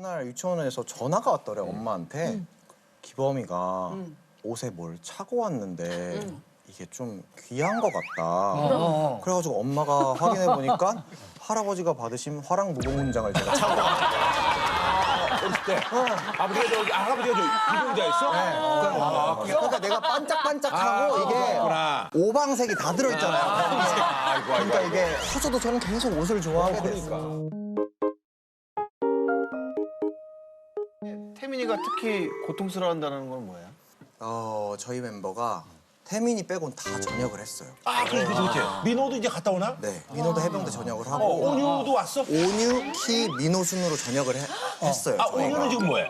그날 유치원에서 전화가 왔더래 엄마한테. 기범이가 옷에 뭘 차고 왔는데 이게 좀 귀한 것 같다. 그래가지고 엄마가 확인해 보니까 할아버지가 받으신 화랑 무공문장을 제가 차고 어렸을 때 할아버지가 저 이공자였어? 그러니까 내가 반짝반짝하고 이게 그렇구나. 오방색이 다 들어있잖아요. 그러니까 이게 커서도 저는 계속 옷을 좋아하게 됐어요. 태민이가 특히 고통스러워한다는 건 뭐예요? 저희 멤버가 태민이 빼곤 다 전역을 했어요. 그렇지. 민호도 이제 갔다 오나? 네, 민호도 해병대 전역을 하고 온유도 왔어? 온유, 키, 민호 순으로 전역을 했어요. 저희가. 온유는 지금 뭐해?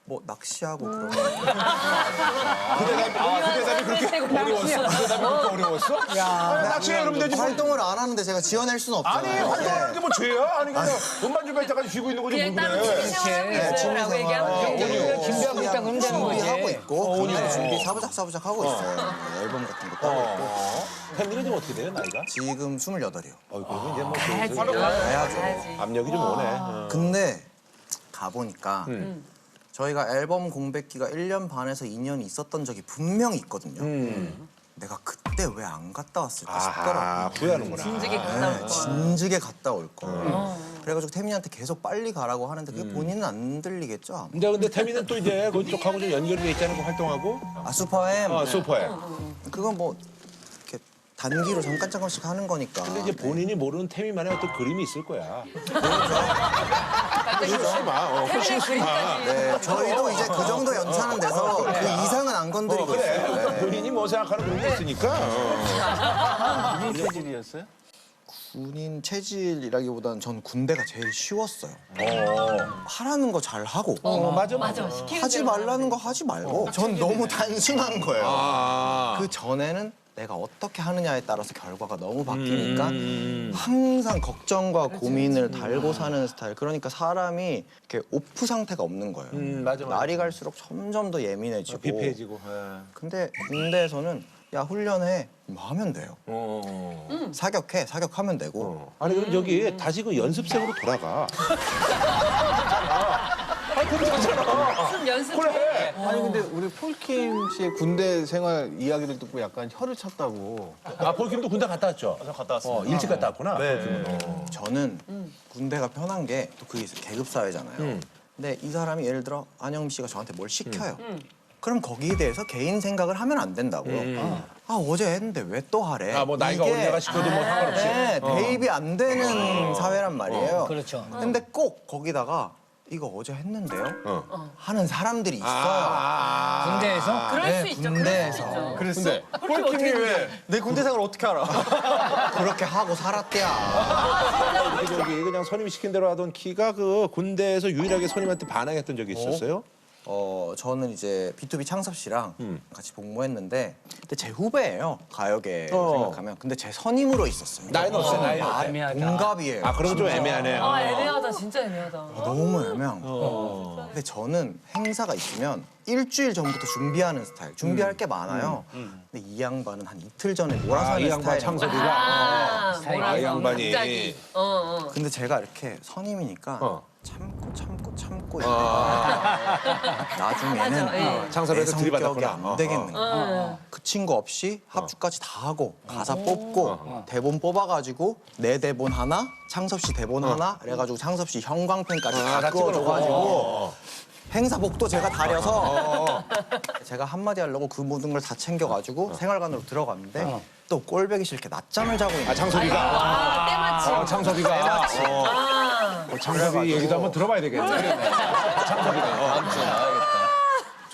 뭐 낚시하고 그런 거. 그 대답이 그렇게 어려웠어? 그 대답이 그렇게 어려웠어? 낚시를 그러면 되지. 활동을 안 하는데 제가 지어낼 수는 아니 없잖아요. 활동하는 게 뭐 죄야? 아니 그냥 돈만 주면 때까지 쉬고 있는 거지 그냥 뭐 따로 그래. 취미생활 하고 있어요라고 얘기하면 돼요. 준비하고 있다 그러면 되는 거지. 준비하고 있고 군대 준비 사부작사부작 하고 있어요. 앨범 같은 거 따고 있고. 태민이가 지금 어떻게 돼요 나이가? 지금 28이요. 그러면 이제 뭐 가야죠. 압력이 좀 오네. 근데 가보니까 저희가 앨범 공백기가 1년 반에서 2년이 있었던 적이 분명히 있거든요. 내가 그때 왜 안 갔다 왔을까 싶더라고요. 후회하는구나. 진즉에 갔다 올 거. 진즉에 갔다 올 거. 그래가지고 태민이한테 계속 빨리 가라고 하는데 그게 본인은 안 들리겠죠? 아마. 근데 태민은 또 이제 그쪽하고 좀 연결이 돼 있잖아요. 그 활동하고. 슈퍼엠. 슈퍼에. 그건 뭐 이렇게 단기로 잠깐씩 하는 거니까. 근데 이제 본인이 모르는 태민만의 어떤 그림이 있을 거야. 그렇죠. 훨씬 심하. 네, 저희도 이제 그 정도 연차는 돼서 그 이상은 안 건드리고 있어요. 네. 본인이 뭐 생각하는 그런 게 있으니까. 무슨 체질이었어요? 군인 체질이라기보다는 전 군대가 제일 쉬웠어요. 하라는 거 잘 하고 맞아. 시키는 하지 대로 말라는 거 하지 말고 전 너무 단순한 거예요. 아. 그 전에는 내가 어떻게 하느냐에 따라서 결과가 너무 바뀌니까 항상 걱정과 고민을 달고 사는 스타일. 그러니까 사람이 이렇게 오프 상태가 없는 거예요. 맞아. 날이 갈수록 점점 더 예민해지고. 비폐해지고. 근데 군대에서는 야 훈련해 뭐 하면 돼요. 사격하면 되고. 아니 그럼 여기 다시 그 연습생으로 돌아가. 무슨 연습 그래. 아니 근데 우리 폴킴 씨의 군대 생활 이야기를 듣고 약간 혀를 찼다고. 볼킴도 군대 갔다 왔죠? 저 갔다 왔습니다. 일찍 갔다 왔구나. 저는 군대가 편한 게 또 그게 계급 사회잖아요. 근데 이 사람이 예를 들어 안영미 씨가 저한테 뭘 시켜요. 그럼 거기에 대해서 개인 생각을 하면 안 된다고요. 어제 했는데 왜 또 하래? 뭐 나이가 이게 올려가 시켜도 뭐 상관없이. 네, 대입이 안 되는 사회란 말이에요. 그렇죠. 근데 꼭 거기다가 이거 어제 했는데요? 하는 사람들이 있어요. 군대에서 그럴 수 네, 있죠. 군대에서. 그랬어? 폴킴이 왜? 내 군대 생활 어떻게 알아? 그렇게 하고 살았대야. 저기 그냥 선임이 시킨 대로 하던 키가 그 군대에서 유일하게 선임한테 반항했던 적이 있었어요? 저는 이제 B2B 창섭 씨랑 같이 복무했는데 그때 제 후배예요. 가요계 생각하면. 근데 제 선임으로 있었습니다. 나이는 없어요, 나이는. 애매하다. 동갑이에요. 그럼 좀 애매하네요. 애매하다. 진짜 애매하다. 너무 애매한 거. 근데 저는 행사가 있으면 일주일 전부터 준비하는 스타일. 준비할 게 많아요. 근데 이 양반은 한 이틀 전에 몰아서 하는 이 양반 스타일인 거예요. 창섭이가. 뭐라서 이 양반이. 갑자기. 근데 제가 이렇게 선임이니까 참고 있다가 맞아, 나중에는 예. 창섭에서 내 성격이 들이받았구나. 안 되겠는 거야. 그 친구 없이 합주까지 다 하고 가사 뽑고 대본 뽑아가지고 내 대본 하나, 창섭 씨 대본 하나 그래가지고 창섭 씨 형광펜까지 다 그어줘가지고 행사복도 제가 다려서 제가 한마디 하려고 그 모든 걸 다 챙겨가지고 생활관으로 들어갔는데 또 꼴배기 싫게 낮잠을 자고 있는 거예요. 창섭이가. 때마침. 창섭이가. 창섭이 얘기도 한번 들어봐야 되겠네.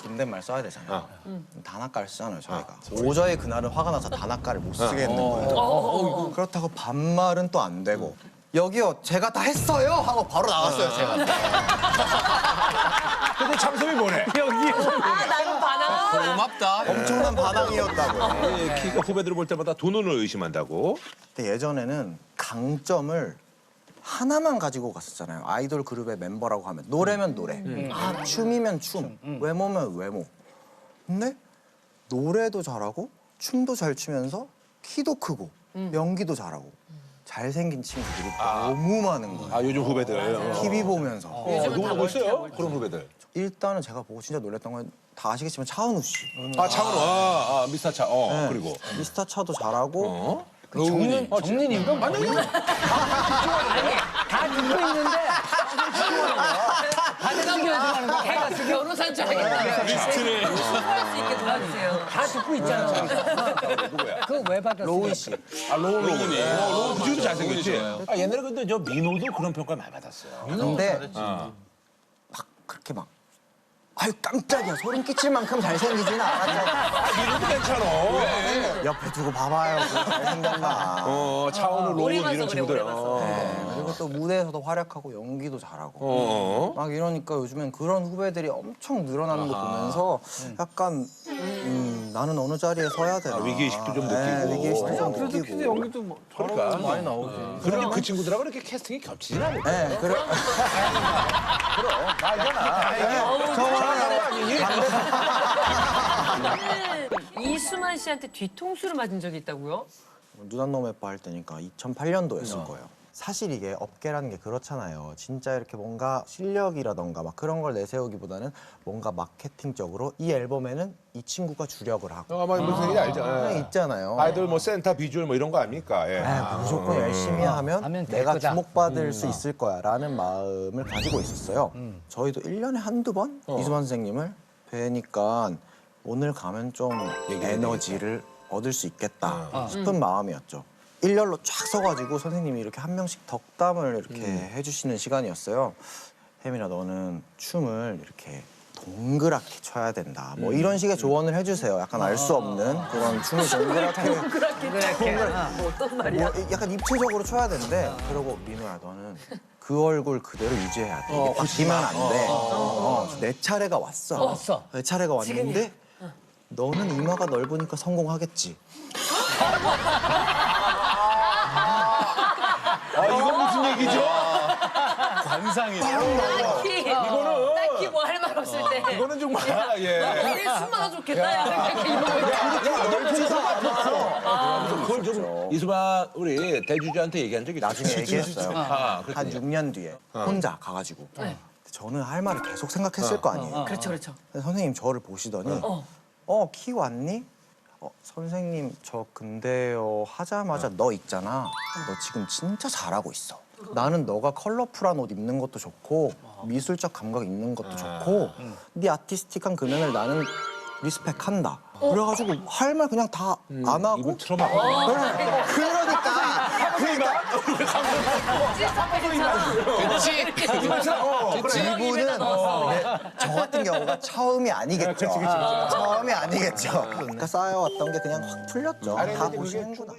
존댓말 써야 되잖아요. 단아까를 쓰잖아요, 저희가. 오저히 그날은 화가 나서 단아까를 못 쓰겠는 거예요. 그렇다고 반말은 또 안 되고. 여기요, 제가 다 했어요! 하고 바로 나갔어요, 제가. 근데 창섭이 뭐래? 나는 반항. 고맙다. 엄청난 반항이었다고요. 키가 후배들 볼 때마다 두 눈을 의심한다고. 근데 예전에는 강점을 하나만 가지고 갔었잖아요. 아이돌 그룹의 멤버라고 하면. 노래면 노래, 춤이면 춤, 외모면 외모. 근데 노래도 잘하고 춤도 잘 추면서 키도 크고 연기도 잘하고 잘생긴 친구들이 너무 많은 거예요. 아 요즘 후배들. TV 보면서. 누구 있어요? 그런 후배들. 일단은 제가 보고 진짜 놀랐던 건 다 아시겠지만 차은우 씨. 아 차은우, 미스터 차. 네. 그리고 미스터 차도 잘하고 정민인가? 아니, 다 듣고 있는데. 받아넘겨주는 거. 걔가 변호사인 줄 알겠다. 리스트를 수사할 수 있게 도와주세요. 다 듣고 있잖아. 누구야? 그거 왜 받았어? 로운 씨. 로운. 로운 지금도 잘생겼지. 옛날에 근데 저 민호도 그런 평가를 많이 받았어요. 근데 막 그렇게 막 아유 깜짝이야 소름 끼칠 만큼 잘생기지는 않았잖아. 민호도 괜찮아. 옆에 두고 봐봐요. 그거 잘생겼나. 차은우, 로운 오래 이런 봤어, 그래, 친구들. 오래 봤어. 네, 그리고 또 무대에서도 활약하고 연기도 잘하고 막 이러니까 요즘엔 그런 후배들이 엄청 늘어나는 거 보면서 약간 나는 어느 자리에 서야 되나. 위기의식도 좀 네, 느끼고. 위기의식도 좀 그래도 키드 느끼고. 연기도 뭐 그러니까. 많이 나오지. 그런데 그 친구들하고 이렇게 캐스팅이 겹치진 않을 네, 그래. 이수만 씨한테 뒤통수를 맞은 적이 있다고요? 누난 놈의 할 때니까 2008년도였을 거예요. 사실 이게 업계라는 게 그렇잖아요. 진짜 이렇게 뭔가 실력이라던가 막 그런 걸 내세우기보다는 뭔가 마케팅적으로 이 앨범에는 이 친구가 주력을 하고 아마 무슨 얘기인지 알죠. 그냥 있잖아요. 아이돌 뭐 센터 비주얼 뭐 이런 거 아닙니까? 예. 무조건 열심히 하면 하면 될 내가 거다. 주목받을 수 있을 거야라는 마음을 가지고 있었어요. 저희도 1년에 한두 번 이수만 선생님을 뵈니까 오늘 가면 좀 에너지를 얻을 수 있겠다 싶은 마음이었죠. 일렬로 쫙 서가지고 선생님이 이렇게 한 명씩 덕담을 이렇게 해주시는 시간이었어요. 혜민아 너는 춤을 이렇게 동그랗게 춰야 된다. 뭐 이런 식의 조언을 해주세요. 약간 알 수 없는 그런 춤을 동그랗게 뭐 어떤 말이야? 뭐 약간 입체적으로 춰야 되는데 그러고 민호야 너는 그 얼굴 그대로 유지해야 돼. 이게 바뀌면 안 돼. 내 차례가 왔어. 내 차례가 왔는데 너는 이마가 넓으니까 성공하겠지. 이건 무슨 얘기죠? 딱히 뭐 할 말 없을 때. 이거는 정말 예. 우리 숨마다 좋겠다. 야. 이렇게 이런 거. 그걸 좀 이수만 우리 대주주한테 얘기한 적이 나중에 있어요. 얘기했어요. 한 그랬더니. 6년 뒤에 혼자 가가지고 저는 할 말을 계속 생각했을 거 아니에요. 그렇죠, 그렇죠. 근데 선생님 저를 보시더니 키 왔니? 선생님 저 근데요 하자마자 너 있잖아. 너 지금 진짜 잘하고 있어. 나는 너가 컬러풀한 옷 입는 것도 좋고 미술적 감각 있는 것도 좋고 네 아티스틱한 금연을 나는 리스펙한다. 그래가지고 할 말 그냥 다 안 하고 입을 틀어막. 이분은 저 같은 경우가 처음이 아니겠죠. 처음이 아니겠죠. 그러니까 쌓여왔던 게 그냥 확 풀렸죠. 다 보시는구나.